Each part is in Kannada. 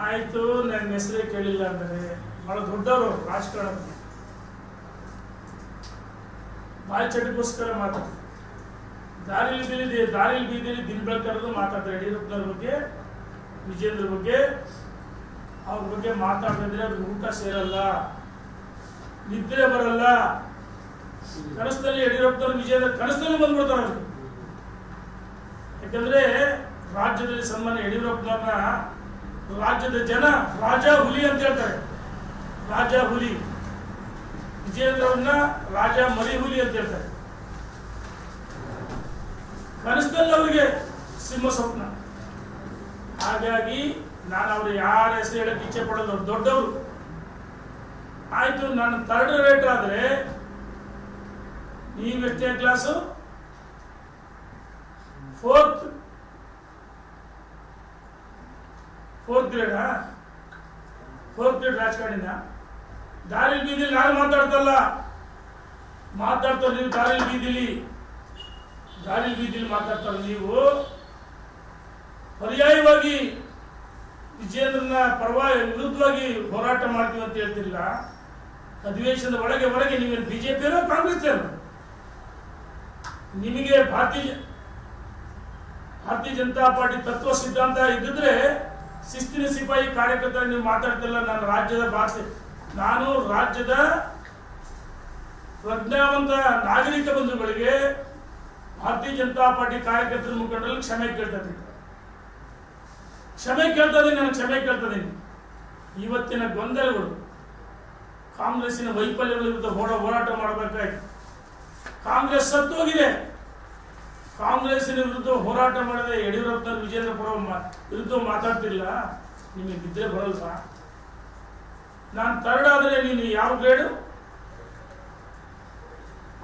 ಆಯಿತು, ನನ್ನ ಹೆಸರೇ ಕೇಳಿಲ್ಲ ಅಂದರೆ ಬಹಳ ದೊಡ್ಡವರು ರಾಜಕಾರಣದಲ್ಲಿ ಬಾಯಿ ಚಟಕ್ಕೋಸ್ಕರ ಮಾತಾಡ್ತಾರೆ. ದಾರಿಲಿ ಬೀದಿಲಿ ದಿನ ಬೆಳಕರದು ಮಾತಾಡ್ತಾರೆ. ಯಡಿಯೂರಪ್ಪನವ್ರ ಬಗ್ಗೆ, ವಿಜೇಂದ್ರ ಬಗ್ಗೆ, ಅವ್ರ ಬಗ್ಗೆ ಮಾತಾಡಿದ್ರೆ ಅವ್ರಿಗೆ ಊಟ ಸೇರಲ್ಲ, ನಿದ್ರೆ ಬರಲ್ಲ. ಕನಸಲ್ಲಿ ಯಡಿಯೂರಪ್ಪನವ್ರು ವಿಜೇಂದ್ರ ಕನಸಲ್ಲಿ ಬಂದ್ಬಿಡ್ತಾರೆ ಅವ್ರಿಗೆ. ಯಾಕಂದ್ರೆ ರಾಜ್ಯದಲ್ಲಿ ಸನ್ಮಾನ್ಯ ಯಡಿಯೂರಪ್ಪನವ್ರನ್ನ ರಾಜ್ಯದ ಜನ ರಾಜ ಹುಲಿ ಅಂತ ಹೇಳ್ತಾರೆ. ರಾಜ ಹುಲಿ. ವಿಜೇಂದ್ರವ್ರನ್ನ ರಾಜ ಮರಿ ಹುಲಿ ಅಂತ ಹೇಳ್ತಾರೆ. ಕನಸದಲ್ಲಿ ಅವರಿಗೆ ಸಿಂಹ ಸ್ವಪ್ನ. ಹಾಗಾಗಿ ನಾನು ಅವ್ರು ಯಾರ ಹೆಸರು ಹೇಳಕ್ಕೆ ಇಚ್ಛೆ ಪಡೋದು, ದೊಡ್ಡವರು. ಆಯ್ತು, ನಾನು 3rd ರೇಟ್ ಆದ್ರೆ ನೀವೆಷ್ಟೇ ಕ್ಲಾಸು? 4th ಗ್ರೇಡಾ? 4th ಗ್ರೇಡ್ ರಾಜಕಾರಣಿನ ದಾರಿಲಿ ಬೀದಿಲಿ ನಾನು ಮಾತಾಡ್ತಲ್ಲ, ಮಾತಾಡ್ತಾರೆ ನೀವು. ದಾರಿಲಿ ಬೀದಿಲಿ ಮಾತಾಡ್ತಾರೆ ನೀವು. ಪರ್ಯಾಯವಾಗಿ ವಿಜೇಂದ್ರನ ವಿರುದ್ಧವಾಗಿ ಹೋರಾಟ ಮಾಡ್ತೀವಿ ಅಂತ ಹೇಳ್ತಿಲ್ಲ. ಅಧಿವೇಶನದ ಹೊರಗೆ ನೀವೇನು ಬಿಜೆಪಿಯರೋ ಕಾಂಗ್ರೆಸ್ ನಿಮಗೆ ಭಾರತೀಯ ಜನತಾ ಪಾರ್ಟಿ ತತ್ವ ಸಿದ್ಧಾಂತ ಇದ್ದಿದ್ರೆ ಶಿಸ್ತಿನ ಸಿಪಾಯಿ ಕಾರ್ಯಕರ್ತರ ನೀವು ಮಾತಾಡ್ತಿಲ್ಲ. ನಾನು ರಾಜ್ಯದ ಪ್ರಜ್ಞಾವಂತ ನಾಗರಿಕ ಬಂಧುಗಳಿಗೆ, ಭಾರತೀಯ ಜನತಾ ಪಾರ್ಟಿ ಕಾರ್ಯಕರ್ತರ ಮುಖಂಡರಲ್ಲಿ ಕ್ಷಮೆ ಕೇಳ್ತಾ ಇದ್ದೀನಿ. ಇವತ್ತಿನ ಗೊಂದಲಗಳು, ಕಾಂಗ್ರೆಸ್ಸಿನ ವೈಫಲ್ಯಗಳ ವಿರುದ್ಧ ಹೋರಾಟ ಮಾಡಬೇಕಾಯ್ತು. ಕಾಂಗ್ರೆಸ್ ಸತ್ತೋಗಿದೆ. ಕಾಂಗ್ರೆಸ್ಸಿನ ವಿರುದ್ಧ ಹೋರಾಟ ಮಾಡಿದ ಯಡಿಯೂರಪ್ಪನ ವಿಜೇಂದ್ರ ವಿರುದ್ಧ ಮಾತಾಡ್ತಿಲ್ಲ. ನಿಮಗೆ ಬಿದ್ದರೆ ಬರಲ್ವಾ? ನಾನು 3rd ಆದ್ರೆ ನೀನು ಯಾವ ಗ್ರೇಡು?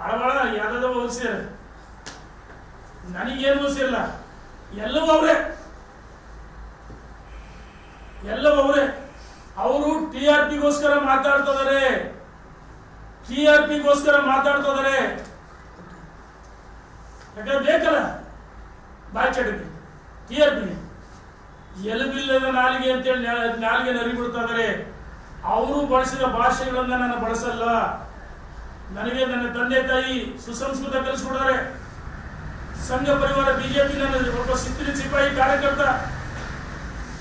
ಅಳವಳ ಯಾವ್ದಾವ ಹೋಲಿಸಿರ? ನನಗೇನು ಹೋಲಿಸಿಲ್ಲ. ಎಲ್ಲವೂ ಅವರೇ. ಅವರು TRPಗೋಸ್ಕರ ಮಾತಾಡ್ತಿದ್ದಾರೆ. ಯಾಕಂದ್ರೆ ಬೇಕಲ್ಲ ಬಾಯಿ ಚಟಕ್ಕೆ. TRP ಎಲುಬಿಲ್ಲದ ನಾಲಿಗೆ ಅಂತೇಳಿ ನಾಲಿಗೆ ನರಿಬಿಡ್ತಾ ಇದ್ದಾರೆ. ಅವರು ಬಳಸಿದ ಭಾಷೆಗಳನ್ನ ನಾನು ಬಳಸಲ್ಲ. ನನಗೆ ನನ್ನ ತಂದೆ ತಾಯಿ ಸುಸಂಸ್ಕೃತ ಕಲಿಸ್ಕೊಡ್ತಾರೆ. ಸಂಘ ಪರಿವಾರ ಬಿಜೆಪಿ ನನ್ನ ಒಬ್ಬ ಶಿಸ್ತಿನ ಸಿಪಾಯಿ ಕಾರ್ಯಕರ್ತ.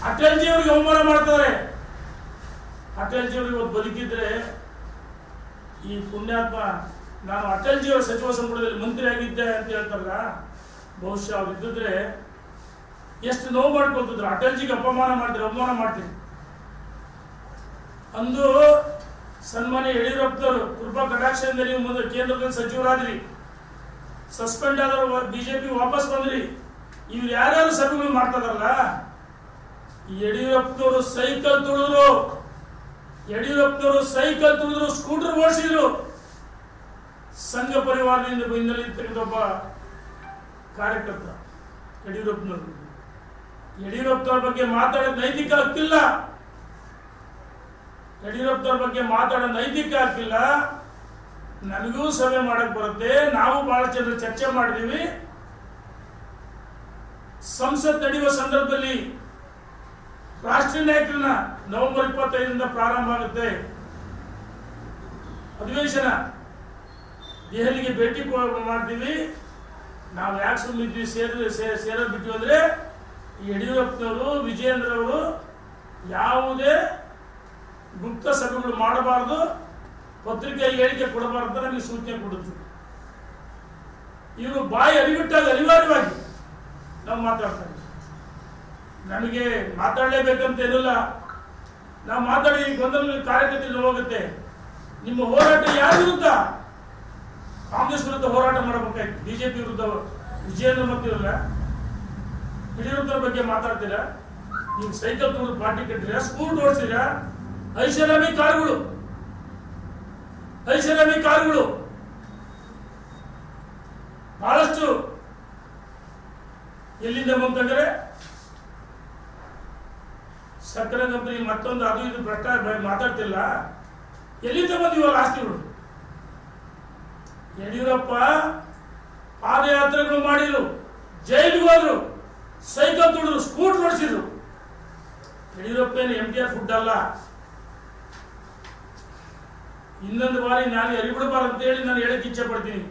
ಅಟಲ್ಜಿ ಅವರಿಗೆ ಅವಮಾನ ಮಾಡ್ತಾರೆ. ಅಟಲ್ಜಿ ಅವರಿಗೆ ಇವತ್ತು ಬದುಕಿದ್ರೆ, ಈ ಪುಣ್ಯಾತ್ಮ ನಾನು ಅಟಲ್ಜಿ ಅವರ ಸಚಿವ ಸಂಪುಟದಲ್ಲಿ ಮಂತ್ರಿ ಆಗಿದ್ದೆ ಅಂತ ಹೇಳ್ತಾರಲ್ಲ, ಬಹುಶಃ ಅವ್ರು ಇದ್ದಿದ್ರೆ ಎಷ್ಟು ನೋವು ಮಾಡ್ಕೊಳ್ತಿದ್ರು. ಅಟಲ್ಜಿಗೆ ಅವಮಾನ ಮಾಡ್ತೀನಿ. ಅಂದು ಸನ್ಮಾನ್ಯ ಯಡಿಯೂರಪ್ಪನವರು ಕೃಪಾ ಕಟಾಕ್ಷದಿಂದ ನೀವು ಮುಂದೆ ಕೇಂದ್ರದಲ್ಲಿ ಸಚಿವರಾದ್ರಿ, ಸಸ್ಪೆಂಡ್ ಆದವರು ಬಿಜೆಪಿ ವಾಪಸ್ ಬಂದ್ರಿ. ಇವ್ರು ಯಾರ್ಯಾರು ಸಭೆಗಳು ಮಾಡ್ತಾರಲ್ಲ, ಯಡಿಯೂರಪ್ಪನವರು ಸೈಕಲ್ ತುಳಿದ್ರು, ಸ್ಕೂಟರ್ ಓಡಿಸಿದ್ರು. ಸಂಘ ಪರಿವಾರದಿಂದ ಹಿನ್ನೆಲೆ ಒಬ್ಬ ಕಾರ್ಯಕರ್ತ ಯಡಿಯೂರಪ್ಪನವ್ರ ಬಗ್ಗೆ ಮಾತಾಡೋ ನೈತಿಕ ಹಕ್ಕಿಲ್ಲ. ನನಗೂ ಸಭೆ ಮಾಡಕ್ ಬರುತ್ತೆ. ನಾವು ಬಹಳ ಜನರು ಚರ್ಚೆ ಮಾಡಿದೀವಿ. ಸಂಸತ್ ನಡೆಯುವ ಸಂದರ್ಭದಲ್ಲಿ ರಾಷ್ಟ್ರೀಯ ನಾಯಕರನ್ನ ನವೆಂಬರ್ 25ರಿಂದ ಪ್ರಾರಂಭ ಆಗುತ್ತೆ ಅಧಿವೇಶನ. ದೆಹಲಿಗೆ ಭೇಟಿ ಮಾಡ್ತೀವಿ. ನಾವು ಯಾಕೆ ಸುಮ್ಮನಿದ್ವಿ, ಸೇರೋದು ಬಿಟ್ಟಿವಿ ಅಂದ್ರೆ, ಯಡಿಯೂರಪ್ಪನವರು ವಿಜೇಂದ್ರ ಅವರು ಯಾವುದೇ ಗುಪ್ತ ಸಭೆಗಳು ಮಾಡಬಾರದು, ಪತ್ರಿಕೆ ಹೇಳಿಕೆ ಕೊಡಬಾರ್ದು ನಮಗೆ ಸೂಚನೆ ಕೊಡುತ್ತೆ. ಇವರು ಬಾಯಿ ಅರಿಬಿಟ್ಟಾಗ ಅನಿವಾರ್ಯವಾಗಿ ನಾವು ಮಾತಾಡ್ತಾರೆ. ನಮಗೆ ಮಾತಾಡಲೇಬೇಕಂತ ಏನಿಲ್ಲ. ನಾವು ಮಾತಾಡಿ ಗೊಂದಲ ಕಾರ್ಯಕರ್ತರು ಹೋಗುತ್ತೆ. ನಿಮ್ಮ ಹೋರಾಟ ಯಾರ ವಿರುದ್ಧ? ಕಾಂಗ್ರೆಸ್ ವಿರುದ್ಧ ಹೋರಾಟ ಮಾಡಬೇಕಾಯ್ತು. ಬಿಜೆಪಿ ವಿರುದ್ಧ ವಿಜೇಂದ್ರ ಮಾಡ್ತಿರಲ್ಲ, ಯಡಿಯೂರಪ್ಪನ ಬಗ್ಗೆ ಮಾತಾಡ್ತೀರಾ. ನೀವು ಸೈಕಲ್ ತುಳಿದು ಪಾರ್ಟಿ ಕಟ್ಟಿರ, ಸ್ಕೂಲ್ ಓಡಿಸಿರ, ಐಷಾರಾಮಿ ಕಾರುಗಳು ಬಹಳಷ್ಟು. ಎಲ್ಲಿಂದ ಬಂತಂದ್ರೆ ಸಕ್ಕರೆ ಕಂಪನಿ ಮತ್ತೊಂದು ಅದು ಇದು ಭ್ರಷ್ಟ ಮಾತಾಡ್ತಿಲ್ಲ. ಎಲ್ಲಿಂದ ಬಂದಿವಲ್ಲ ಆಸ್ತಿಗಳು? ಯಡಿಯೂರಪ್ಪ ಪಾದಯಾತ್ರೆಗಳು ಮಾಡಿದ್ರು, ಜೈಲಿಗೆ ಹೋದ್ರು, ಸೈಕಲ್ ತುಳಿದ್ರು, ಸ್ಕೂಟರ್ ಓಡಿಸಿದ್ರು. ಯಡಿಯೂರಪ್ಪನ MTR ಫುಡ್ ಅಲ್ಲ. ಇನ್ನೊಂದು ಬಾರಿ ನಾನು ಅರಿಬಿಡಬಾರ್ದು ಅಂತೇಳಿ ನಾನು ಹೇಳಕ್ಕೆ ಇಚ್ಛೆ ಪಡ್ತೀನಿ.